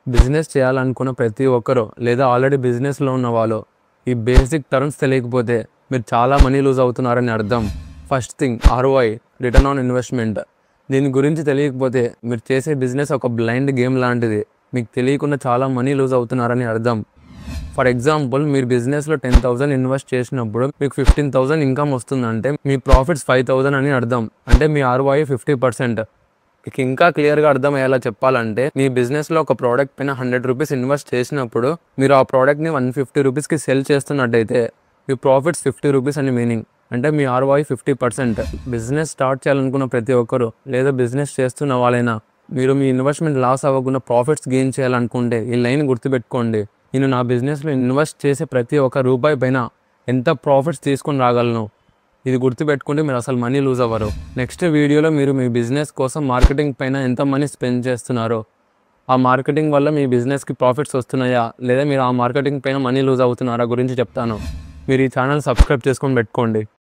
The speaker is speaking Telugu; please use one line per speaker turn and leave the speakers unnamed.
బిజినెస్ చేయాలనుకున్న ప్రతి ఒక్కరు లేదా ఆల్రెడీ బిజినెస్లో ఉన్న వాళ్ళు ఈ బేసిక్ టర్మ్స్ తెలియకపోతే మీరు చాలా మనీ లూజ్ అవుతున్నారని అర్థం. First thing ROI, return on investment. దీని గురించి తెలియకపోతే మీరు చేసే బిజినెస్ ఒక బ్లైండ్ గేమ్ లాంటిది. మీకు తెలియకుండా చాలా మనీ లూజ్ అవుతున్నారని అర్థం. ఫర్ ఎగ్జాంపుల్, మీరు బిజినెస్లో 10,000 ఇన్వెస్ట్ చేసినప్పుడు మీకు 15,000 ఇన్కమ్ వస్తుందంటే మీ ప్రాఫిట్స్ 5,000 అని అర్థం. అంటే మీ ROI 50%. మీకు ఇంకా క్లియర్గా అర్థమయ్యేలా చెప్పాలంటే, మీ బిజినెస్లో ఒక ప్రోడక్ట్ పైన 100 రూపీస్ ఇన్వెస్ట్ చేసినప్పుడు మీరు ఆ ప్రోడక్ట్ని 150 రూపీస్కి సెల్ చేస్తున్నట్టయితే మీ ప్రాఫిట్స్ 50 రూపీస్ అని మీనింగ్. అంటే మీ ROI 50%. బిజినెస్ స్టార్ట్ చేయాలనుకున్న ప్రతి ఒక్కరు లేదా బిజినెస్ చేస్తున్న వాళ్ళైనా మీరు మీ ఇన్వెస్ట్మెంట్ లాస్ అవ్వకుండా ప్రాఫిట్స్ గెయిన్ చేయాలనుకుంటే ఈ లైన్ గుర్తుపెట్టుకోండి. నేను నా బిజినెస్లో ఇన్వెస్ట్ చేసే ప్రతి ఒక్క రూపాయి పైన ఎంత ప్రాఫిట్స్ తీసుకొని రాగలను. ఇది గుర్తుపెట్టుకుంటే మీరు అసలు మనీ లూజ్ అవ్వరు. నెక్స్ట్ వీడియోలో మీరు మీ బిజినెస్ కోసం మార్కెటింగ్ పైన ఎంత మనీ స్పెండ్ చేస్తున్నారో, ఆ మార్కెటింగ్ వల్ల మీ బిజినెస్కి ప్రాఫిట్స్ వస్తున్నాయా లేదా మీరు ఆ మార్కెటింగ్ పైన మనీ లూజ్ అవుతున్నారా గురించి చెప్తాను. మీరు ఈ ఛానల్ సబ్స్క్రైబ్ చేసుకొని పెట్టుకోండి.